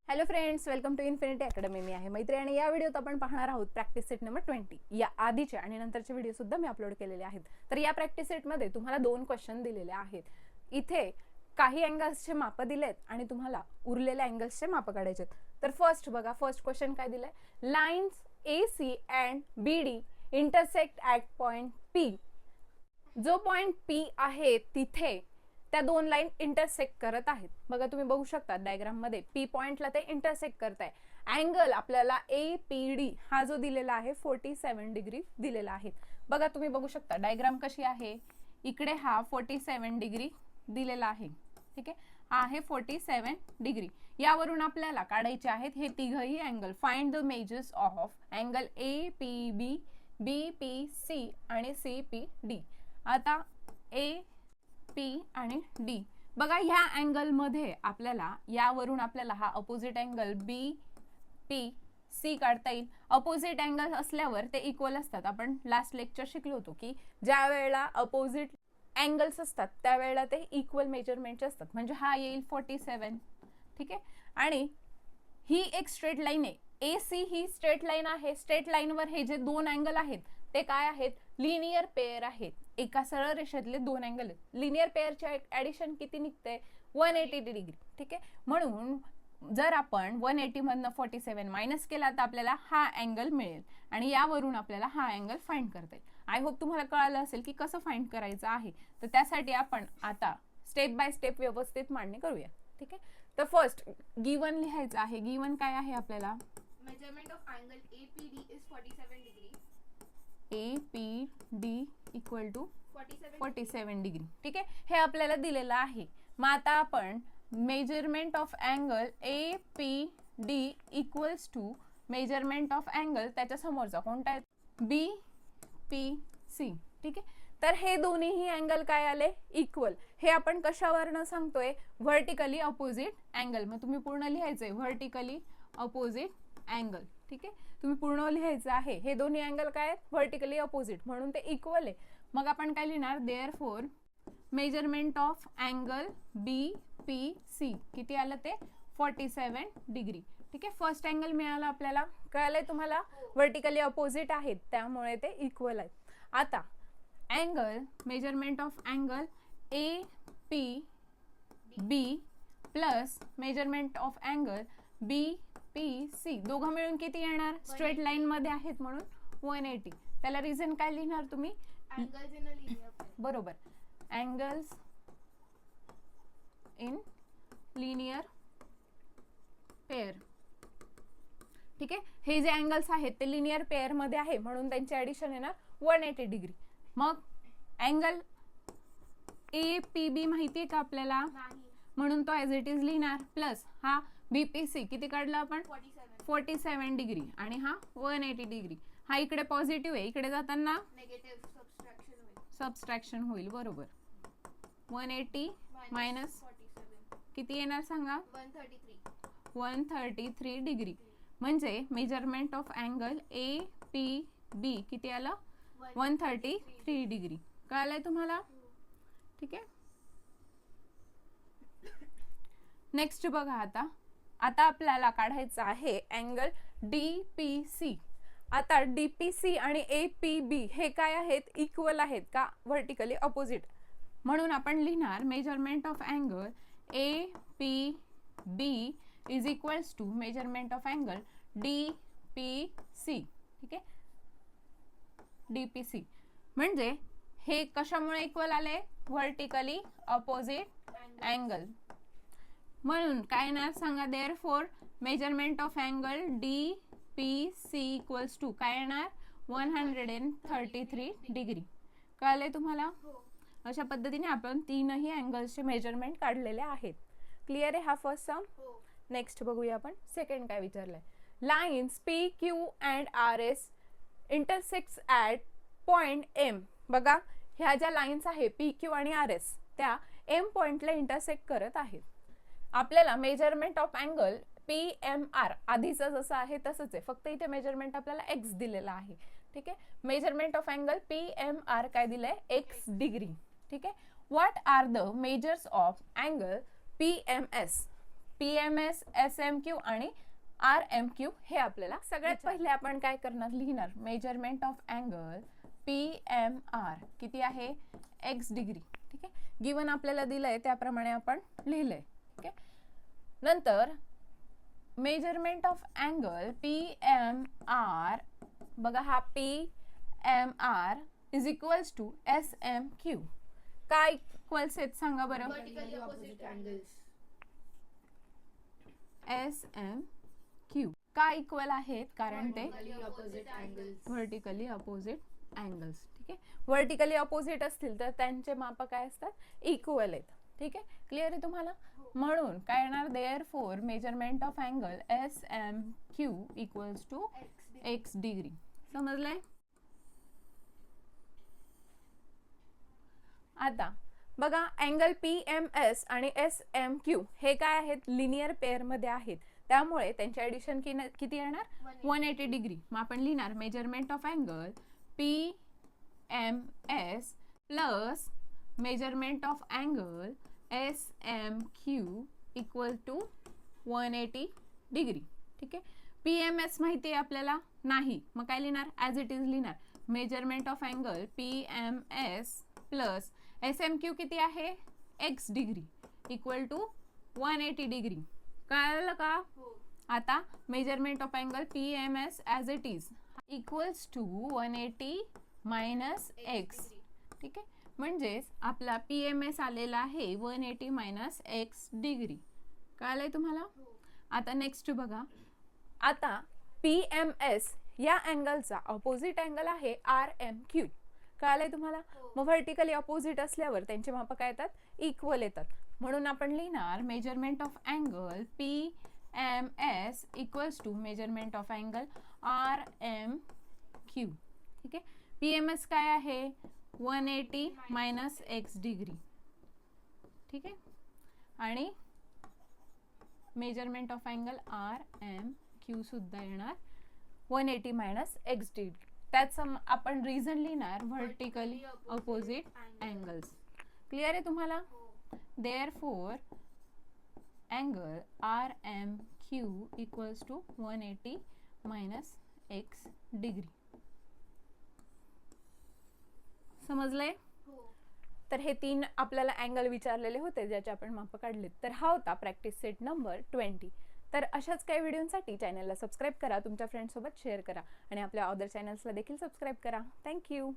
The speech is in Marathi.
Hello friends, welcome to infinity academy. मी आहे मैत्री आणि या व्हिडिओत आपण पाहणार आहोत प्रॅक्टिस सेट नंबर 20. या आधीचे आणि नंतरचे व्हिडिओ सुद्धा मी अपलोड केलेले आहेत. तर या प्रॅक्टिस सेटमध्ये तुम्हाला 2 क्वेश्चन दिलेले आहेत. इथे काही अँगल्सचे माप दिलेत आणि तुम्हाला उरलेल्या अँगल्सचे माप काढायचे आहेत. तर फर्स्ट बघा, फर्स्ट क्वेश्चन काय दिलंय, lines AC and BD intersect at point P. जो पॉइंट P आहे तिथे त्या दोन लाईन इंटरसेक्ट करत आहेत. बघा तुम्ही बघू शकता डायग्राम मध्ये P पॉइंटला ते इंटरसेक्ट करताय. अँगल आपल्याला APD हा जो दिलेला आहे 47 डिग्री दिलेला आहे. बघा तुम्ही बघू शकता डायग्राम कशी आहे, इकडे हा 47 डिग्री दिलेला आहे. ठीक आहे, हा आहे 47 डिग्री. यावरून आपल्याला काढायचे आहेत हे तिघही angle. Find the measures of angle APB, BPC आणि CPD. आता P आणि D बघा, ह्या अँगल मध्ये आपल्याला यावरून आपल्याला हा अपोजिट अँगल BPC काढता येईल. अपोजिट अँगल असल्यावर ते इक्वल असतात. आपण लास्ट लेक्चर शिकलो होतो की ज्या वेळेला अपोजिट अँगल्स असतात त्यावेळेला ते इक्वल मेजरमेंटचे असतात. म्हणजे हा येईल 47. ठीक आहे, आणि ही एक स्ट्रेट लाईन आहे. AC ही स्ट्रेट लाईन आहे. स्ट्रेट लाईनवर हे जे दोन अँगल आहेत ते काय आहेत, लिनियर पेअर आहेत. एका सरळ रेषेतले दोन अँगल आहेत. लिनियर पेअरचे ऍडिशन किती निघते, 180 डिग्री. ठीक आहे, म्हणून जर आपण 180 मधनं 47 मायनस केला तर आपल्याला हा अँगल मिळेल आणि यावरून आपल्याला हा अँगल फाइंड करता येईल. आय होप तुम्हाला कळालं असेल की कसं फाइंड करायचं आहे. तर त्यासाठी आपण आता स्टेप बाय स्टेप व्यवस्थित मांडणी करूया. ठीक आहे, तर फर्स्ट गिवन लिहायचं आहे. गिवन काय आहे आपल्याला, measurement of angle APD is 47 degree. APD equal to 47 degree. ठीक आहे, हे आपल्याला दिलेलं आहे. मग आता आपण measurement of angle APD equals to measurement of angle त्याच्या समोरचा कोणता आहे, BPC. ठीक आहे, तर हे दोन्हीही अँगल काय आले, इक्वल. हे आपण कशावरनं सांगतोय, व्हर्टिकली अपोजिट अँगल. मग तुम्ही पूर्ण लिहायचंय व्हर्टिकली अपोजिट अँगल. ठीक आहे, तुम्ही पूर्ण लिहायचं आहे. हे दोन्ही अँगल काय आहेत, व्हर्टिकली अपोजिट, म्हणून ते इक्वल आहे. मग आपण काय लिहिणार, therefore measurement of angle BPC किती आलं ते 47 डिग्री. ठीक आहे, फर्स्ट अँगल मिळाला आपल्याला. कळलंय तुम्हाला, व्हर्टिकली अपोजिट आहेत त्यामुळे ते इक्वल आहेत. आता angle, measurement of angle APB plus measurement of angle BPC दोघं मिळून किती येणार, स्ट्रेट लाईन मध्ये आहेत म्हणून 180. त्याला रिझन काय लिहिणार तुम्ही, Angles in a linear pair. बरोबर, अँगल्स इन लिनियर पेअर. ठीक आहे, हे जे अँगल्स आहेत ते लिनियर पेअर मध्ये आहे म्हणून त्यांचे ऍडिशन येणार 180 डिग्री. मग अँगल APB माहिती आहे का आपल्याला, नाही, म्हणून तो ॲज इट इज लिहिणार. प्लस हा BPC किती काढला आपण, 47 डिग्री आणि हा 180 डिग्री. हा इकडे पॉझिटिव्ह आहे, इकडे जाताना नेगेटिव्ह सबट्रॅक्शन होईल. सबट्रॅक्शन होईल. बरोबर, 180 मायनस 47 किती येणार सांगा, 133. 133 डिग्री. म्हणजे मेजरमेंट ऑफ अँगल APB किती आलं, 133 डिग्री. कळालंय तुम्हाला. ठीक आहे, नेक्स्ट बघा. आता आपल्याला काढायचं आहे अँगल DPC. आता DPC आणि APB हे काय आहेत, इक्वल आहेत का, व्हर्टिकली अपोजिट. म्हणून आपण लिहिणार measurement of angle APB is equals to measurement of angle DPC. ठीक आहे, DPC म्हणजे हे कशामुळे इक्वल आले, व्हर्टिकली अपोजिट अँगल. म्हणून काय येणार सांगा, therefore measurement of angle DPC equals to काय येणार, 133 डिग्री. कळले तुम्हाला. अशा पद्धतीने आपण तीनही अँगल्सचे मेजरमेंट काढलेले आहेत. क्लिअर आहे हा फर्स्ट सम. नेक्स्ट बघूया आपण सेकंड काय विचारलंय, lines PQ and RS intersects at point M. बघा, ह्या ज्या लाईन्स आहे PQ आणि RS त्या M पॉइंटला इंटरसेक्ट करत आहेत. आपल्याला मेजरमेंट ऑफ अँगल PMR आधीचं जसं आहे तसंच आहे, फक्त इथे मेजरमेंट आपल्याला X दिलेला आहे. ठीक आहे, मेजरमेंट ऑफ अँगल PMR काय दिलंय, X डिग्री. ठीक आहे, what are the measures of angle PMS. PMS, SMQ आणि RMQ हे आपल्याला सगळ्यात पहिले आपण काय करणार, लिहिणार मेजरमेंट ऑफ अँगल PMR किती आहे, x डिग्री. ठीक आहे, गिवन आपल्याला दिलंय त्याप्रमाणे आपण लिहिलंय. ठीक आहे, नंतर मेजरमेंट ऑफ अँगल PMR, बघा हा PMR is equals to SMQ. काय इक्वल्स आहेत सांगा बरं. Vertically opposite angles. SMQ काय इक्वल आहेत, कारण ते Vertically opposite angles. Vertically opposite angles. ठीक आहे, व्हर्टिकली अपोजिट असतील तर त्यांचे माप काय असतात, इक्वल आहेत. ठीक आहे, क्लिअर आहे तुम्हाला. म्हणून काय येणार, therefore measurement of angle SMQ equals to x degree. समजलंय. आता बघा अँगल PMS आणि SMQ हे काय आहेत, लिनियर पेअर मध्ये आहेत, त्यामुळे त्यांचे ऍडिशन किती येणार, 180 डिग्री. मग आपण लिहिणार measurement of angle PMS plus measurement of angle SMQ equal to 180 degree. ठीक आहे, PMS माहिती आहे आपल्याला नाही, मग काय लिहिणार, ॲज इट इज लिहिणार measurement of angle PMS plus SMQ किती आहे, x degree equal to 180 degree. कळलं का. आता measurement of angle PMS as it is equals to 180 minus x. ठीक आहे, म्हणजेच आपला PMS आलेला आहे 180 मायनस x डिग्री. कळलंय तुम्हाला. आता नेक्स्ट बघा, आता PMS या अँगलचा ऑपोजिट अँगल आहे RMQ. कळलंय तुम्हाला. मग व्हर्टिकली अपोजिट असल्यावर त्यांचे माप काय येतात, इक्वल येतात. म्हणून आपण लिहिणार measurement of angle PMS equals to measurement of angle RMQ. ठीक आहे, PMS काय आहे, 180 मायनस x डिग्री. ठीक आहे, आणि मेजरमेंट ऑफ अँगल RMQ सुद्धा येणार 180 मायनस x डिग्री. त्याच आपण रिझन लिहिणार व्हर्टिकली अपोजिट अँगल्स. क्लिअर आहे तुम्हाला. Therefore angle RMQ equals to 180 minus x degree. समजलंय. तर हे 3 आपल्याला अँगल विचारलेले होते ज्याचे आपण माप काढलेत. तर हा होता प्रॅक्टिस सेट नंबर 20. तर अशाच काही व्हिडिओसाठी चॅनलला सबस्क्राईब करा, तुमच्या फ्रेंड्ससोबत शेअर करा आणि आपल्या अदर चॅनल्सला देखील सबस्क्राईब करा. थँक्यू.